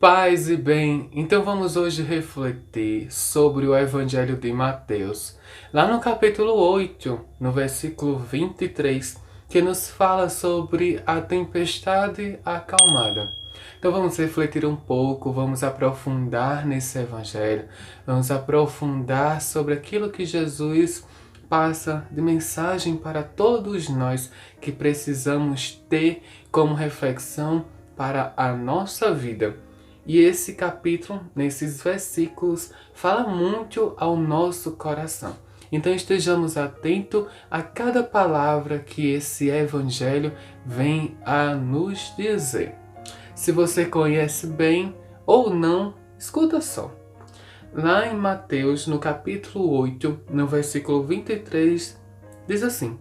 Paz e bem, então vamos hoje refletir sobre o Evangelho de Mateus, lá no capítulo 8, no versículo 23, que nos fala sobre a tempestade acalmada. Então vamos refletir um pouco, vamos aprofundar nesse Evangelho, vamos aprofundar sobre aquilo que Jesus passa de mensagem para todos nós que precisamos ter como reflexão para a nossa vida. E esse capítulo, nesses versículos, fala muito ao nosso coração. Então estejamos atentos a cada palavra que esse evangelho vem a nos dizer. Se você conhece bem ou não, escuta só. Lá em Mateus, no capítulo 8, no versículo 23, diz assim: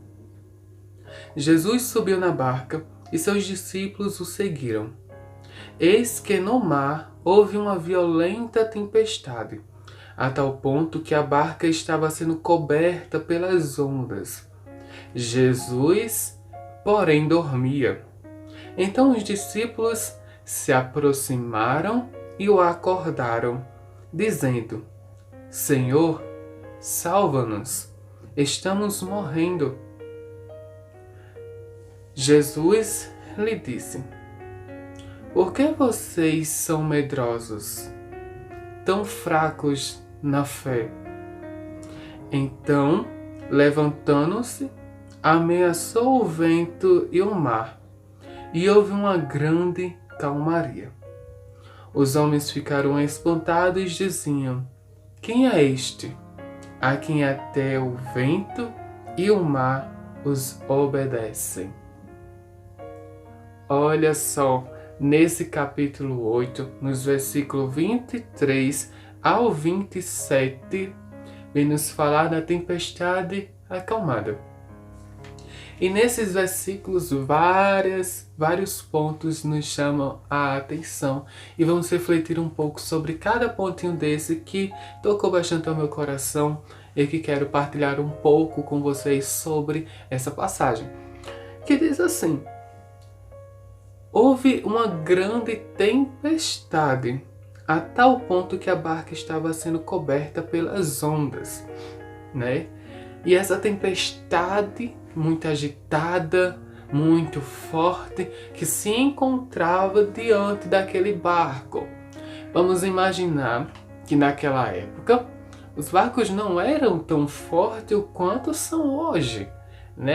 Jesus subiu na barca e seus discípulos o seguiram. Eis que no mar houve uma violenta tempestade, a tal ponto que a barca estava sendo coberta pelas ondas. Jesus, porém, dormia. Então os discípulos se aproximaram e o acordaram, dizendo: Senhor, salva-nos, estamos morrendo. Jesus lhe disse: Por que vocês são medrosos, tão fracos na fé? Então, levantando-se, ameaçou o vento e o mar, e houve uma grande calmaria. Os homens ficaram espantados e diziam: Quem é este, a quem até o vento e o mar os obedecem? Olha só, nesse capítulo 8, nos versículos 23 ao 27, vem nos falar da tempestade acalmada. E nesses versículos, vários pontos nos chamam a atenção. E vamos refletir um pouco sobre cada pontinho desse que tocou bastante ao meu coração e que quero partilhar um pouco com vocês sobre essa passagem. Que diz assim: Houve uma grande tempestade, a tal ponto que a barca estava sendo coberta pelas ondas, né? E essa tempestade, muito agitada, muito forte, que se encontrava diante daquele barco. Vamos imaginar que naquela época, os barcos não eram tão fortes quanto são hoje.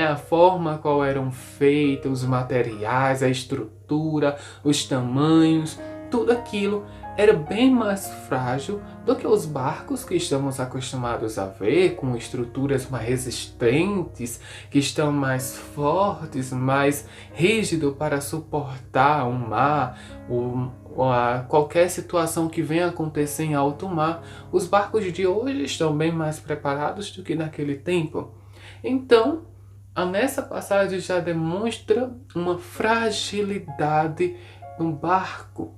A forma qual eram feitos, os materiais, a estrutura, os tamanhos, tudo aquilo era bem mais frágil do que os barcos que estamos acostumados a ver, com estruturas mais resistentes, que estão mais fortes, mais rígidos para suportar o mar, qualquer situação que venha acontecer em alto mar. Os barcos de hoje estão bem mais preparados do que naquele tempo. Então, nessa passagem já demonstra uma fragilidade no barco.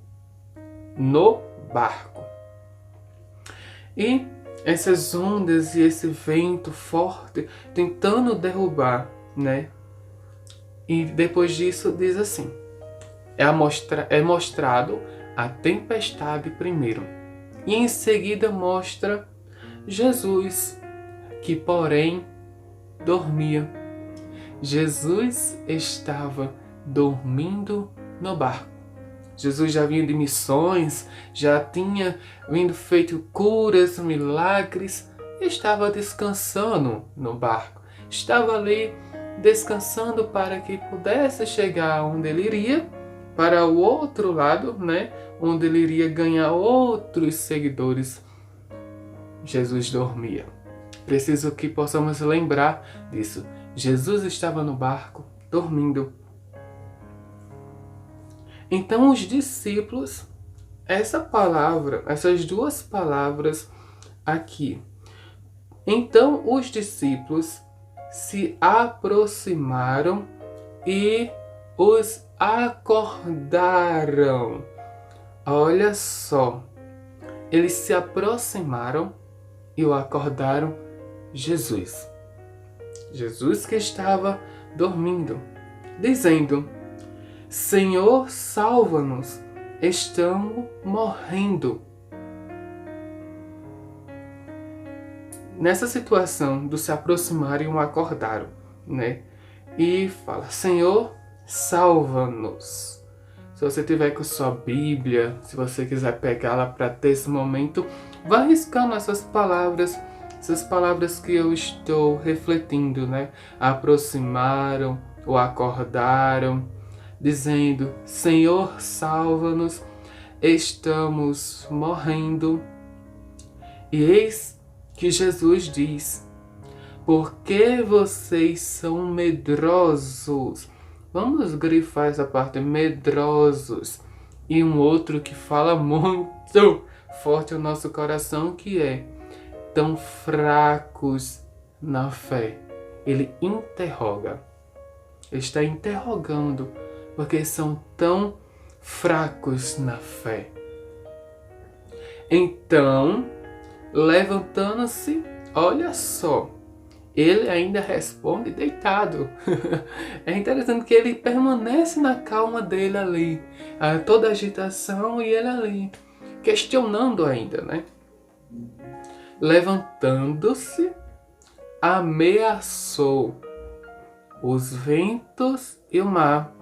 E essas ondas e esse vento forte tentando derrubar, né? E depois disso diz assim: é mostrado a tempestade primeiro. E em seguida mostra Jesus, que porém dormia. Jesus estava dormindo no barco. Jesus já vinha de missões, já tinha vindo feito curas, milagres, e estava descansando no barco. Estava ali descansando para que pudesse chegar onde ele iria, para o outro lado, né? Onde ele iria ganhar outros seguidores. Jesus dormia. Preciso que possamos lembrar disso. Jesus estava no barco, dormindo. Então os discípulos, essas duas palavras aqui. Então os discípulos se aproximaram e os acordaram. Olha só, eles se aproximaram e o acordaram Jesus. Jesus que estava dormindo, dizendo: Senhor, salva-nos, estamos morrendo. Nessa situação do se aproximarem, o acordaram, né? E fala: Senhor, salva-nos. Se você tiver com sua Bíblia, se você quiser pegá-la para ter esse momento, vá riscando essas palavras que eu estou refletindo, né? Aproximaram, ou acordaram, dizendo: Senhor, salva-nos, estamos morrendo. E eis que Jesus diz: por que vocês são medrosos? Vamos grifar essa parte, medrosos. E um outro que fala muito forte ao nosso coração, que é: tão fracos na fé. Ele interroga. Ele está interrogando porque são tão fracos na fé. Então, levantando-se, olha só, ele ainda responde deitado. É interessante que ele permanece na calma dele ali, toda a agitação, e ele ali, questionando ainda, né? Levantando-se, ameaçou os ventos e o mar,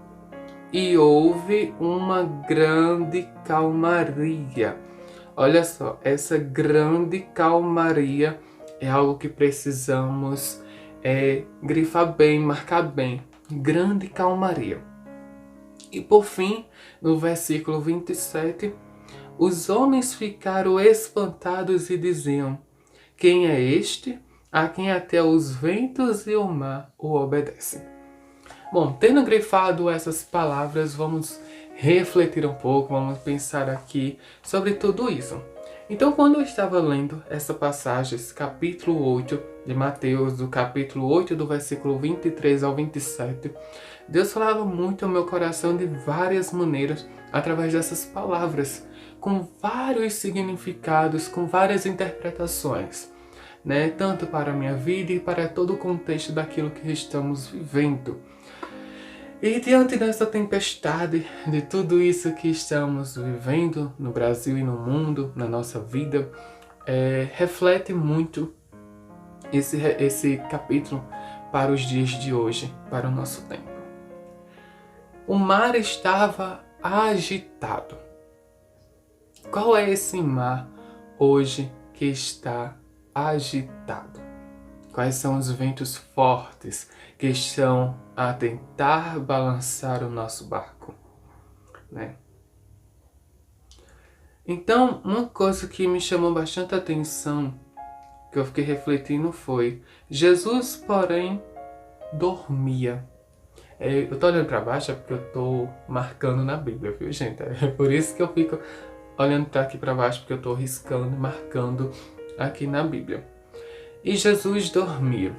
e houve uma grande calmaria. Olha só, essa grande calmaria é algo que precisamos grifar bem, marcar bem. Grande calmaria. E por fim, no versículo 27, os homens ficaram espantados e diziam: quem é este, a quem até os ventos e o mar o obedecem? Bom, tendo grifado essas palavras, vamos refletir um pouco, vamos pensar aqui sobre tudo isso. Então, quando eu estava lendo essa passagem, esse capítulo 8 de Mateus, do capítulo 8, do versículo 23 ao 27, Deus falava muito ao meu coração de várias maneiras, através dessas palavras, com vários significados, com várias interpretações, né? Tanto para a minha vida e para todo o contexto daquilo que estamos vivendo. E diante dessa tempestade, de tudo isso que estamos vivendo no Brasil e no mundo, na nossa vida, reflete muito esse capítulo para os dias de hoje, para o nosso tempo. O mar estava agitado. Qual é esse mar hoje que está agitado? Quais são os ventos fortes que estão a tentar balançar o nosso barco, né? Então, uma coisa que me chamou bastante atenção, que eu fiquei refletindo, foi: Jesus, porém, dormia. Eu tô olhando para baixo porque eu tô marcando na Bíblia, viu, gente? É por isso que eu fico olhando para aqui para baixo, porque eu tô riscando e marcando aqui na Bíblia. E Jesus dormia.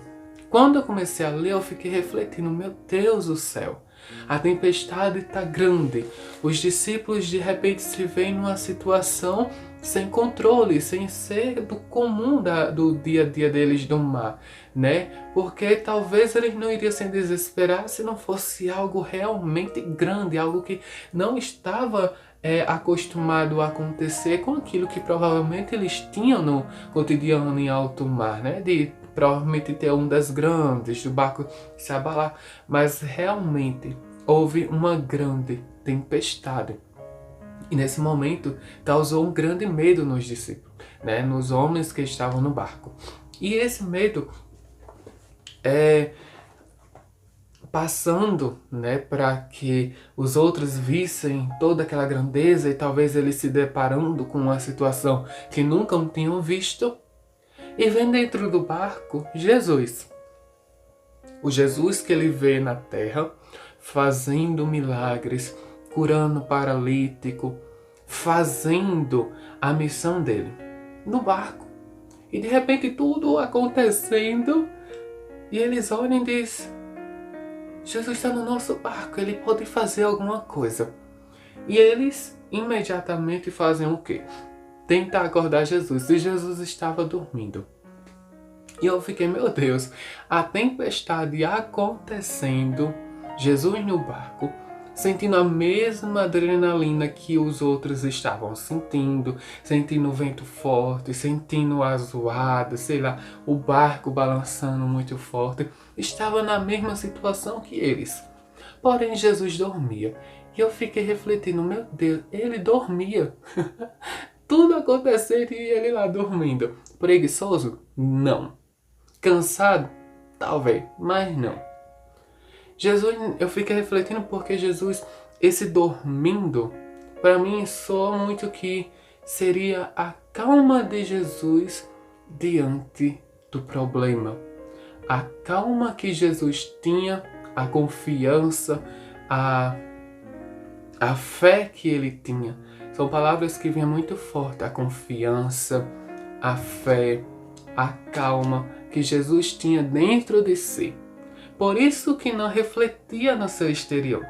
Quando eu comecei a ler, eu fiquei refletindo: meu Deus do céu, a tempestade está grande. Os discípulos de repente se veem numa situação sem controle, sem ser do comum do dia a dia deles do mar, né? Porque talvez eles não iriam se desesperar se não fosse algo realmente grande, algo que não estava acostumado a acontecer com aquilo que provavelmente eles tinham no cotidiano em alto mar, né? De provavelmente ter ondas grandes, do barco se abalar, mas realmente houve uma grande tempestade. E nesse momento causou um grande medo nos discípulos, né? Nos homens que estavam no barco. E esse medo passando, né, para que os outros vissem toda aquela grandeza e talvez eles se deparando com uma situação que nunca tinham visto, e vem dentro do barco Jesus. O Jesus que ele vê na terra, fazendo milagres, curando paralítico, fazendo a missão dele no barco. E de repente tudo acontecendo, e eles olham e dizem: Jesus está no nosso barco, ele pode fazer alguma coisa. E eles imediatamente fazem o quê? Tentar acordar Jesus. E Jesus estava dormindo. E eu fiquei: meu Deus, a tempestade acontecendo, Jesus no barco, sentindo a mesma adrenalina que os outros estavam sentindo, sentindo o vento forte, sentindo a zoada, sei lá, o barco balançando muito forte. Estava na mesma situação que eles. Porém, Jesus dormia. E eu fiquei refletindo, meu Deus, ele dormia. Tudo acontecendo e ele lá dormindo. Preguiçoso? Não. Cansado? Talvez, mas não. Jesus, eu fiquei refletindo porque Jesus, esse dormindo, para mim soa muito que seria a calma de Jesus diante do problema. A calma que Jesus tinha, a confiança, a fé que ele tinha. São palavras que vinham muito forte. A confiança, a fé, a calma que Jesus tinha dentro de si. Por isso que não refletia no seu exterior.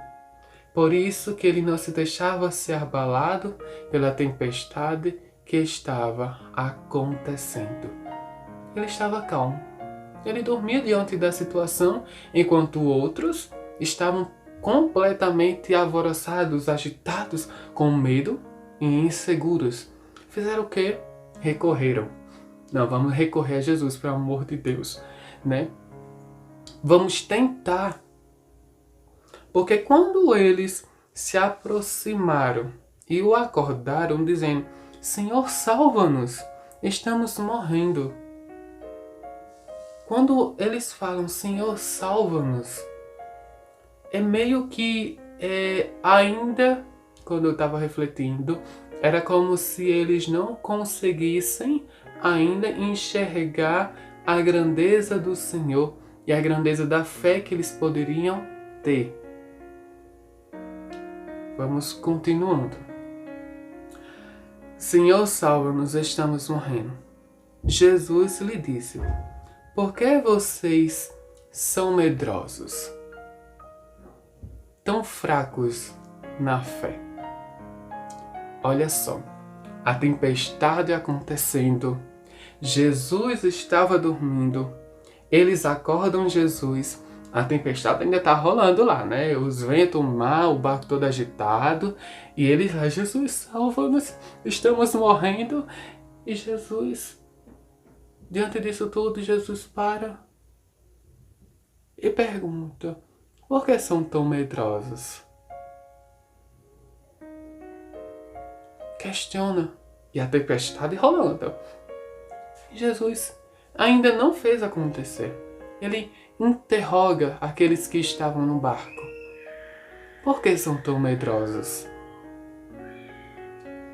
Por isso que ele não se deixava ser abalado pela tempestade que estava acontecendo. Ele estava calmo. Ele dormia diante da situação, enquanto outros estavam completamente alvoroçados, agitados, com medo e inseguros. Fizeram o quê? Recorreram. Não, vamos recorrer a Jesus, pelo amor de Deus, né? Vamos tentar. Porque quando eles se aproximaram e o acordaram, dizendo: Senhor, salva-nos, estamos morrendo. Quando eles falam, Senhor, salva-nos, é meio que ainda, quando eu estava refletindo, era como se eles não conseguissem ainda enxergar a grandeza do Senhor e a grandeza da fé que eles poderiam ter. Vamos continuando. Senhor, salva-nos, estamos morrendo. Jesus lhe disse: Por que vocês são medrosos? Tão fracos na fé. Olha só, a tempestade acontecendo, Jesus estava dormindo, eles acordam Jesus, a tempestade ainda está rolando lá, né? Os ventos, o mar, o barco todo agitado, e eles lá, Jesus, salva-nos, estamos morrendo. E Jesus, diante disso tudo, Jesus para e pergunta: por que são tão medrosos? Questiona. E a tempestade rolando. Jesus ainda não fez acontecer. Ele interroga aqueles que estavam no barco. Por que são tão medrosos?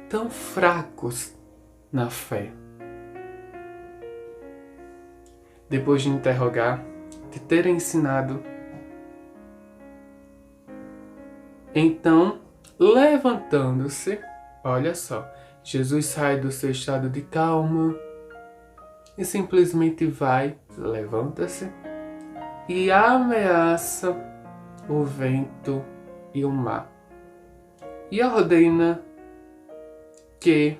Tão fracos na fé? Depois de interrogar, de ter ensinado, então, levantando-se, olha só, Jesus sai do seu estado de calma e simplesmente vai, levanta-se e ameaça o vento e o mar. E ordena que...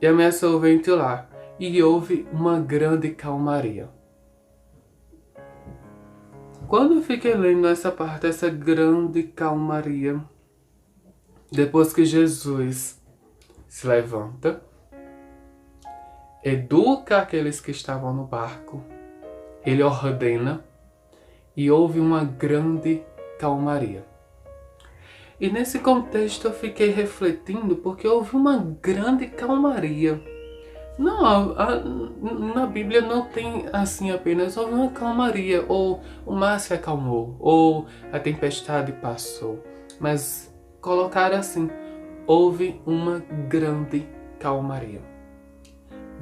E ameaça o vento lá. E houve uma grande calmaria. Quando eu fiquei lendo essa parte, essa grande calmaria, depois que Jesus se levanta, educa aqueles que estavam no barco, ele ordena e houve uma grande calmaria. E nesse contexto eu fiquei refletindo porque houve uma grande calmaria. Não, na Bíblia não tem assim apenas houve uma calmaria, ou o mar se acalmou, ou a tempestade passou. Mas colocaram assim, houve uma grande calmaria.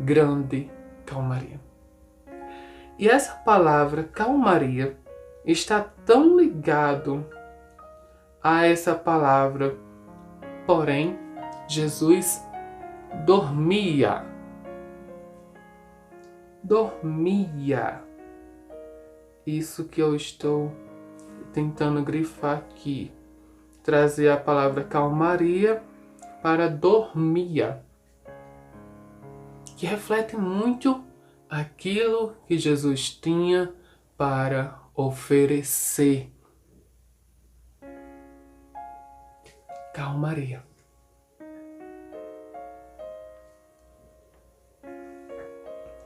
Grande calmaria. E essa palavra calmaria está tão ligado a essa palavra, porém, Jesus dormia. Dormia. Isso que eu estou tentando grifar aqui. Trazer a palavra calmaria para dormia. Que reflete muito aquilo que Jesus tinha para oferecer calmaria.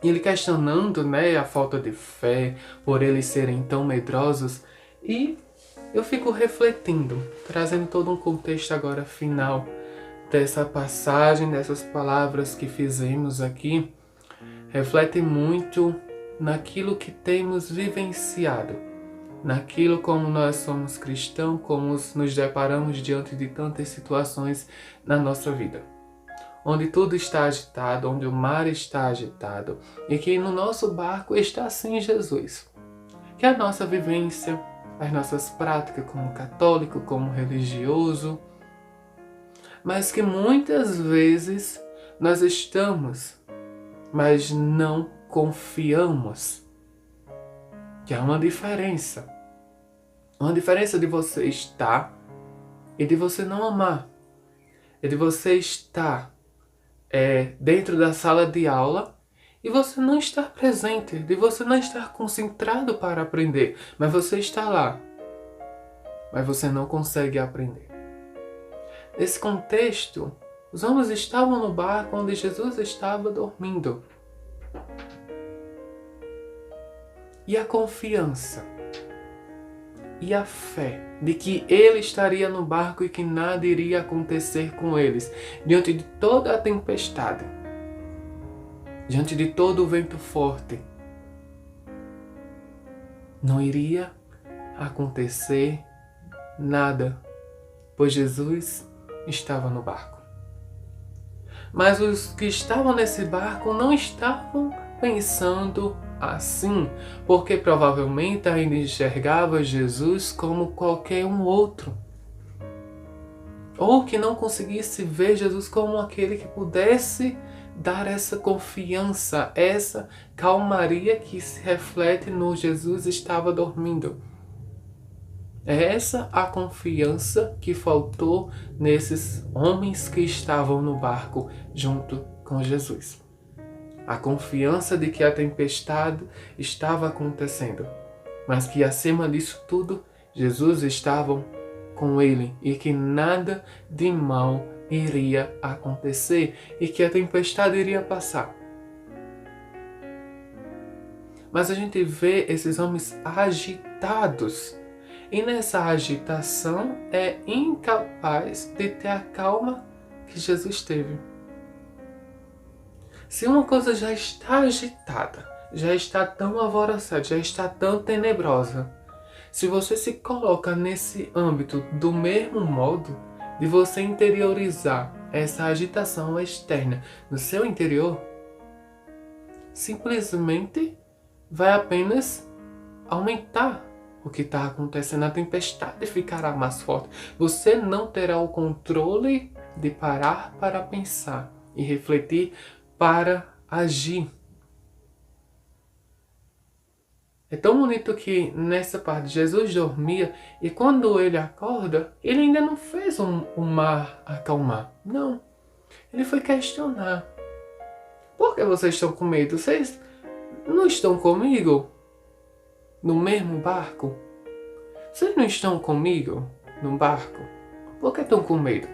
Ele questionando, a falta de fé, por eles serem tão medrosos, e eu fico refletindo, trazendo todo um contexto agora final dessa passagem, dessas palavras que fizemos aqui, reflete muito naquilo que temos vivenciado, naquilo como nós somos cristãos, como nos deparamos diante de tantas situações na nossa vida. Onde tudo está agitado, onde o mar está agitado, e que no nosso barco está sim Jesus. Que a nossa vivência, as nossas práticas como católico, como religioso, mas que muitas vezes nós estamos, mas não confiamos. Que há uma diferença. Uma diferença de você estar e de você não amar. É de você estar dentro da sala de aula e você não estar presente, de você não estar concentrado para aprender, mas você está lá, mas você não consegue aprender. Nesse contexto, os homens estavam no barco onde Jesus estava dormindo. E a confiança e a fé de que ele estaria no barco e que nada iria acontecer com eles, diante de toda a tempestade, diante de todo o vento forte, não iria acontecer nada, pois Jesus estava no barco. Mas os que estavam nesse barco não estavam pensando assim, porque provavelmente ainda enxergava Jesus como qualquer um outro. Ou que não conseguisse ver Jesus como aquele que pudesse dar essa confiança, essa calmaria que se reflete no Jesus estava dormindo. É essa a confiança que faltou nesses homens que estavam no barco junto com Jesus. A confiança de que a tempestade estava acontecendo, mas que acima disso tudo, Jesus estava com ele e que nada de mal iria acontecer e que a tempestade iria passar. Mas a gente vê esses homens agitados e nessa agitação é incapaz de ter a calma que Jesus teve. Se uma coisa já está agitada, já está tão alvoroçada, já está tão tenebrosa, se você se coloca nesse âmbito do mesmo modo, de você interiorizar essa agitação externa no seu interior, simplesmente vai apenas aumentar o que está acontecendo. A tempestade ficará mais forte. Você não terá o controle de parar para pensar e refletir para agir. É tão bonito que nessa parte Jesus dormia e quando ele acorda, ele ainda não fez o mar acalmar. Não. Ele foi questionar. Por que vocês estão com medo? Vocês não estão comigo no mesmo barco? Vocês não estão comigo no barco? Por que estão com medo?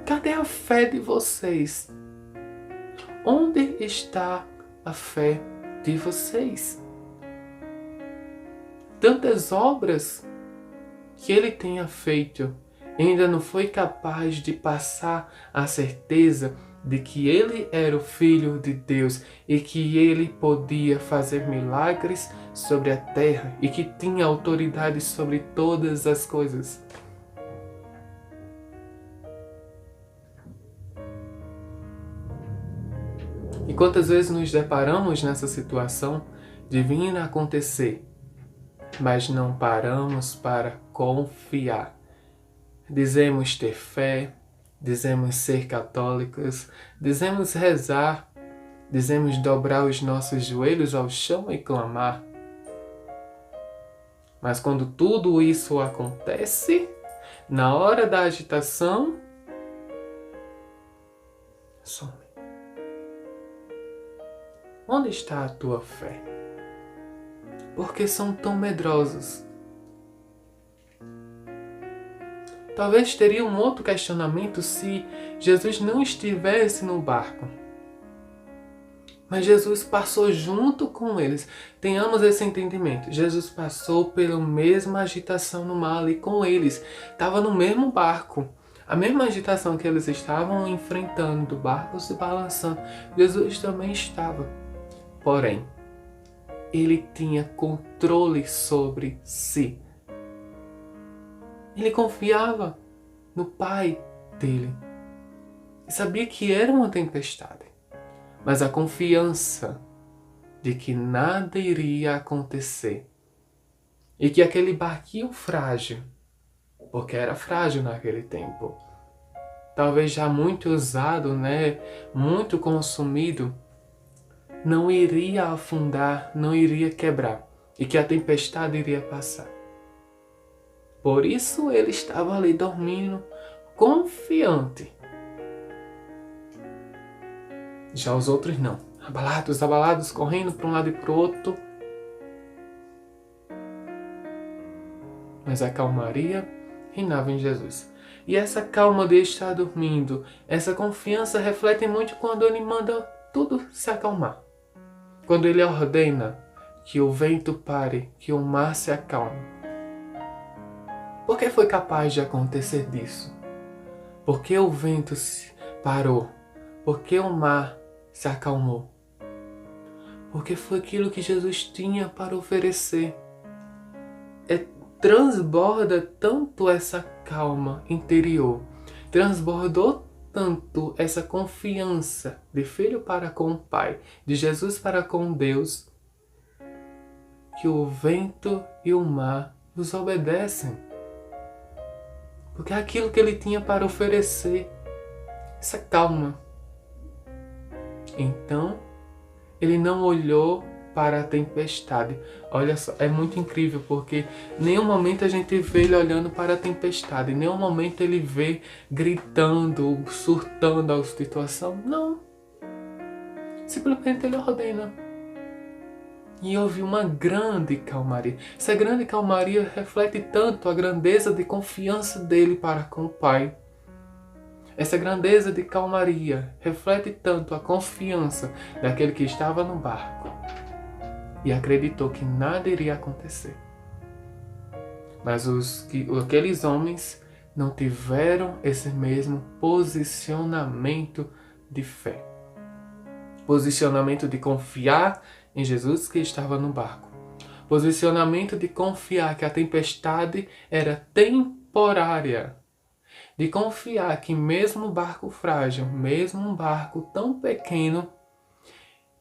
Cadê a fé de vocês? Onde está a fé de vocês? Tantas obras que ele tenha feito, ainda não foi capaz de passar a certeza de que ele era o Filho de Deus e que ele podia fazer milagres sobre a terra e que tinha autoridade sobre todas as coisas. E quantas vezes nos deparamos nessa situação de vir a acontecer, mas não paramos para confiar. Dizemos ter fé, dizemos ser católicos, dizemos rezar, dizemos dobrar os nossos joelhos ao chão e clamar. Mas quando tudo isso acontece, na hora da agitação, some. Onde está a tua fé? Por que são tão medrosos? Talvez teria um outro questionamento se Jesus não estivesse no barco. Mas Jesus passou junto com eles. Tenhamos esse entendimento. Jesus passou pela mesma agitação no mar ali com eles. Estava no mesmo barco. A mesma agitação que eles estavam enfrentando, do barco se balançando, Jesus também estava. Porém, ele tinha controle sobre si. Ele confiava no Pai dele. E sabia que era uma tempestade. Mas a confiança de que nada iria acontecer. E que aquele barquinho frágil, porque era frágil naquele tempo, talvez já muito usado, muito consumido, não iria afundar, não iria quebrar. E que a tempestade iria passar. Por isso ele estava ali dormindo, confiante. Já os outros não. Abalados, correndo para um lado e para o outro. Mas a calmaria reinava em Jesus. E essa calma de estar dormindo, essa confiança reflete muito quando ele manda tudo se acalmar. Quando ele ordena que o vento pare, que o mar se acalme. Por que foi capaz de acontecer disso? Por que o vento parou? Por que o mar se acalmou? Porque foi aquilo que Jesus tinha para oferecer. Transborda tanto essa calma interior, transbordou tanto essa confiança de filho para com o Pai, de Jesus para com Deus, que o vento e o mar os obedecem. Porque é aquilo que ele tinha para oferecer, essa calma. Então, ele não olhou para a tempestade. Olha só, é muito incrível, porque em nenhum momento a gente vê ele olhando para a tempestade, em nenhum momento ele vê gritando, surtando a situação. Não. Simplesmente ele ordena. E houve uma grande calmaria. Essa grande calmaria reflete tanto a grandeza de confiança dele para com o Pai. Essa grandeza de calmaria reflete tanto a confiança daquele que estava no barco e acreditou que nada iria acontecer. Mas aqueles homens não tiveram esse mesmo posicionamento de fé. Posicionamento de confiar em Jesus que estava no barco. Posicionamento de confiar que a tempestade era temporária. De confiar que mesmo um barco frágil, mesmo um barco tão pequeno,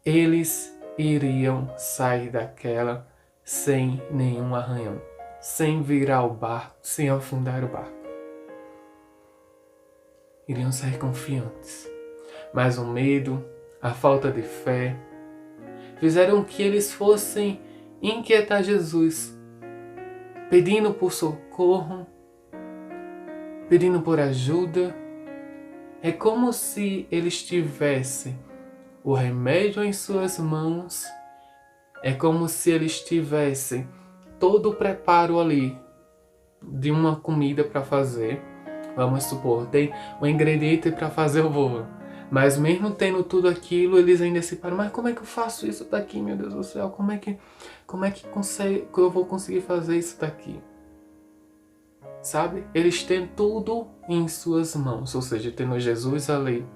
eles iriam sair daquela sem nenhum arranhão, sem virar o barco, sem afundar o barco. Iriam sair confiantes. Mas o medo, a falta de fé, fizeram que eles fossem inquietar Jesus, pedindo por socorro, pedindo por ajuda. É como se eles tivessem o remédio em suas mãos. É como se eles tivessem todo o preparo ali de uma comida para fazer. Vamos supor, tem um ingrediente para fazer o bolo. Mas mesmo tendo tudo aquilo, eles ainda se param. Mas como é que eu faço isso daqui, meu Deus do céu? Como é que eu vou conseguir fazer isso daqui? Sabe? Eles têm tudo em suas mãos, ou seja, tendo Jesus ali.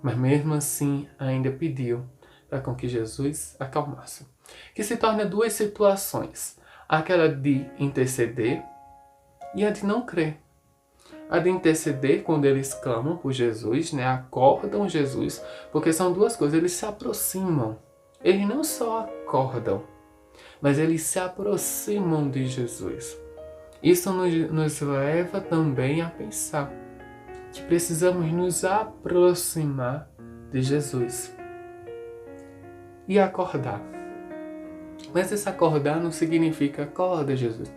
Mas mesmo assim, ainda pediu para com que Jesus acalmasse. Que se torna duas situações. Aquela de interceder e a de não crer. A de interceder quando eles clamam por Jesus, acordam Jesus, porque são duas coisas, eles se aproximam. Eles não só acordam, mas eles se aproximam de Jesus. Isso nos leva também a pensar que precisamos nos aproximar de Jesus e acordar. Mas esse acordar não significa acorda, Jesus.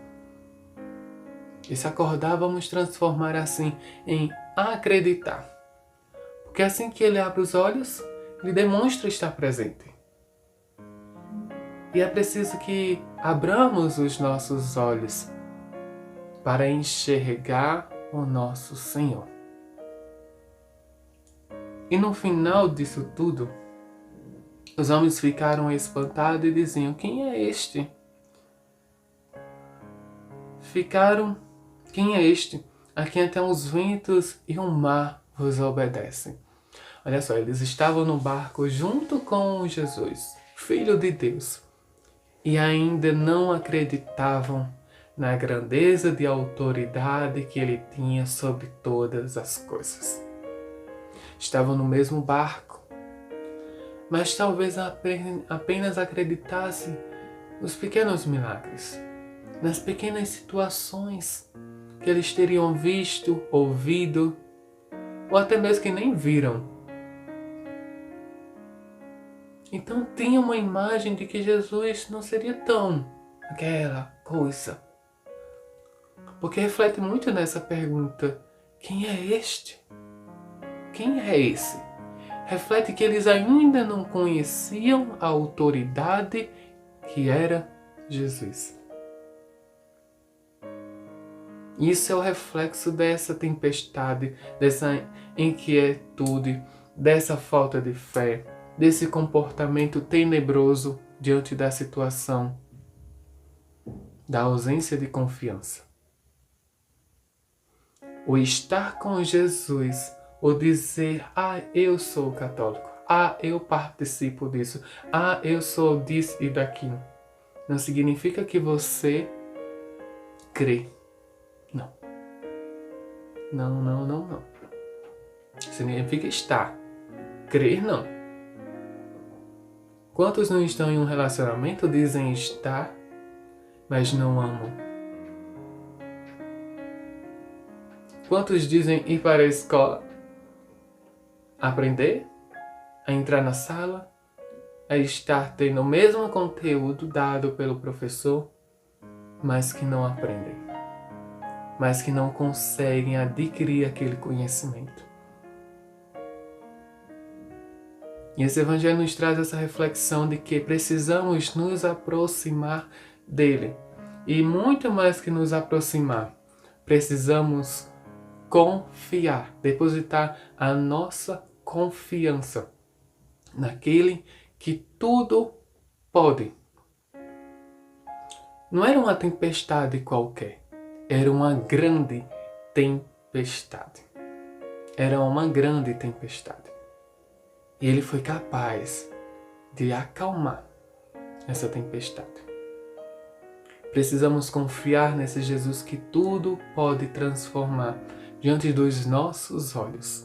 Esse acordar vamos transformar assim em acreditar. Porque assim que ele abre os olhos, ele demonstra estar presente. E é preciso que abramos os nossos olhos para enxergar o nosso Senhor. E no final disso tudo, os homens ficaram espantados e diziam: quem é este? Quem é este? A quem até os ventos e o mar vos obedecem. Olha só, eles estavam no barco junto com Jesus, Filho de Deus, e ainda não acreditavam na grandeza de autoridade que ele tinha sobre todas as coisas. Estavam no mesmo barco, mas talvez apenas acreditassem nos pequenos milagres, nas pequenas situações que eles teriam visto, ouvido, ou até mesmo que nem viram. Então tinha uma imagem de que Jesus não seria tão aquela coisa. Porque reflete muito nessa pergunta: quem é este? Quem é esse? Reflete que eles ainda não conheciam a autoridade que era Jesus. Isso é o reflexo dessa tempestade, dessa inquietude, dessa falta de fé, desse comportamento tenebroso diante da situação, da ausência de confiança. O estar com Jesus, o dizer: eu sou católico, eu participo disso, eu sou disso e daquilo, não significa que você crê. Não. Não. Significa estar. Crer, não. Quantos não estão em um relacionamento dizem estar, mas não amam? Quantos dizem ir para a escola, aprender, a entrar na sala, a estar tendo o mesmo conteúdo dado pelo professor, mas que não aprendem, mas que não conseguem adquirir aquele conhecimento? E esse evangelho nos traz essa reflexão de que precisamos nos aproximar dele. E muito mais que nos aproximar, precisamos confiar, depositar a nossa confiança naquele que tudo pode. Não era uma tempestade qualquer, era uma grande tempestade. Era uma grande tempestade. E ele foi capaz de acalmar essa tempestade. Precisamos confiar nesse Jesus que tudo pode transformar diante dos nossos olhos.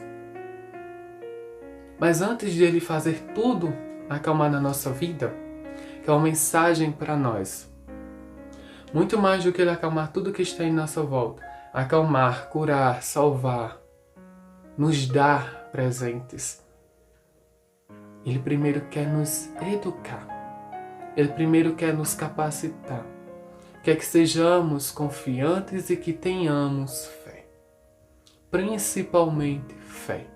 Mas antes de ele fazer tudo acalmar na nossa vida, que é uma mensagem para nós. Muito mais do que ele acalmar tudo que está em nossa volta. Acalmar, curar, salvar, nos dar presentes. Ele primeiro quer nos educar. Ele primeiro quer nos capacitar. Quer que sejamos confiantes e que tenhamos fé. Principalmente fé.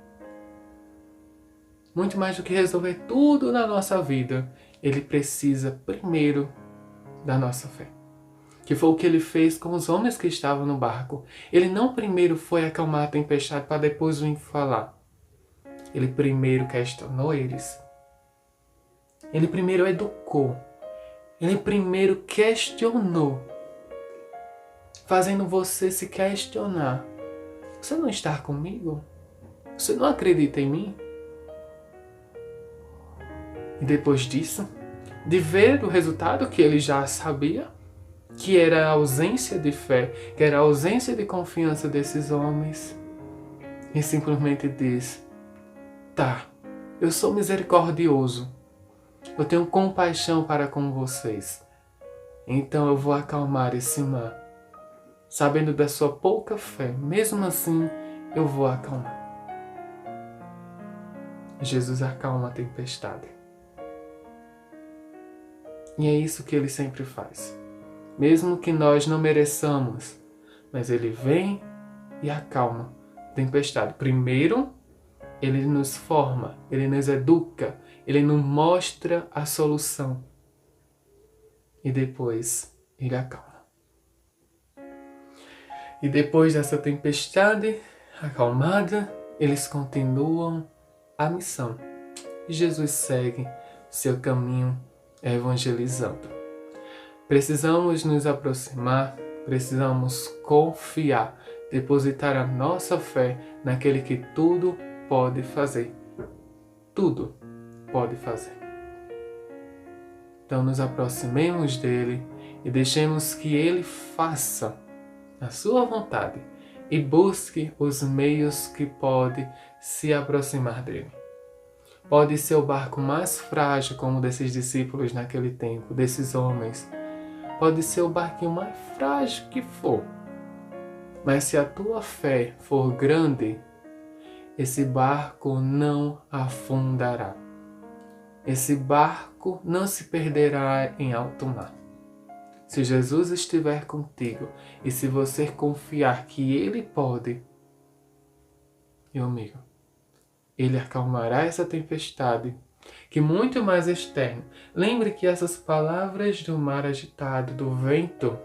Muito mais do que resolver tudo na nossa vida, ele precisa primeiro da nossa fé. Que foi o que ele fez com os homens que estavam no barco. Ele não primeiro foi acalmar a tempestade para depois vir falar. Ele primeiro questionou eles. Ele primeiro educou. Ele primeiro questionou. Fazendo você se questionar. Você não está comigo? Você não acredita em mim? E depois disso, de ver o resultado que ele já sabia, que era a ausência de fé, que era a ausência de confiança desses homens, e simplesmente diz: tá, eu sou misericordioso, eu tenho compaixão para com vocês, então eu vou acalmar esse mar. Sabendo da sua pouca fé, mesmo assim eu vou acalmar. Jesus acalma a tempestade. E é isso que ele sempre faz. Mesmo que nós não mereçamos, mas ele vem e acalma a tempestade. Primeiro, ele nos forma, ele nos educa, ele nos mostra a solução. E depois, ele acalma. E depois dessa tempestade acalmada, eles continuam a missão. E Jesus segue seu caminho evangelizando. Precisamos nos aproximar, precisamos confiar, depositar a nossa fé naquele que tudo pode fazer. Tudo pode fazer. Então nos aproximemos dele e deixemos que ele faça a sua vontade e busque os meios que pode se aproximar dele. Pode ser o barco mais frágil, como desses discípulos naquele tempo, desses homens. Pode ser o barquinho mais frágil que for. Mas se a tua fé for grande, esse barco não afundará. Esse barco não se perderá em alto mar. Se Jesus estiver contigo e se você confiar que Ele pode, meu amigo, Ele acalmará essa tempestade, que muito mais externo. Lembre que essas palavras do mar agitado, do vento,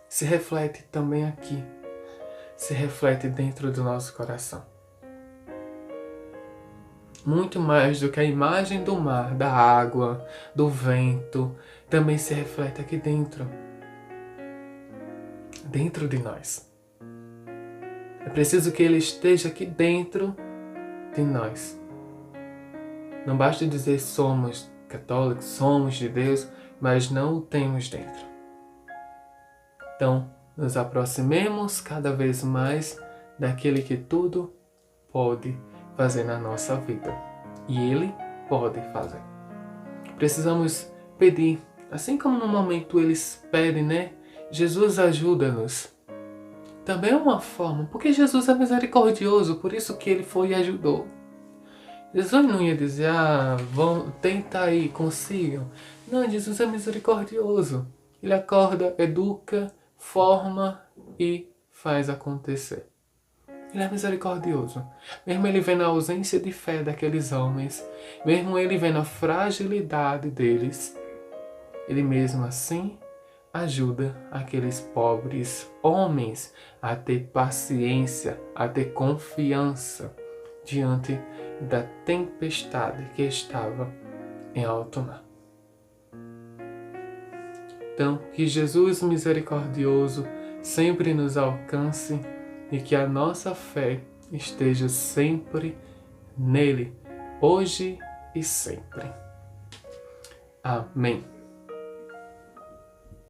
se reflete também aqui, se reflete dentro do nosso coração. Muito mais do que a imagem do mar, da água, do vento, também se reflete aqui dentro de nós. É preciso que Ele esteja aqui dentro de nós. Não basta dizer somos católicos, somos de Deus, mas não o temos dentro. Então, nos aproximemos cada vez mais daquele que tudo pode fazer na nossa vida. E Ele pode fazer. Precisamos pedir, assim como no momento eles pedem, né? Jesus ajuda-nos. Também é uma forma, porque Jesus é misericordioso, por isso que Ele foi e ajudou. Jesus não ia dizer, vão, tenta aí, consigam. Não, Jesus é misericordioso. Ele acorda, educa, forma e faz acontecer. Ele é misericordioso. Mesmo ele vendo a ausência de fé daqueles homens, mesmo ele vendo a fragilidade deles, ele mesmo assim ajuda aqueles pobres homens a ter paciência, a ter confiança diante da tempestade que estava em alto mar. Então, que Jesus misericordioso sempre nos alcance e que a nossa fé esteja sempre nele, hoje e sempre. Amém.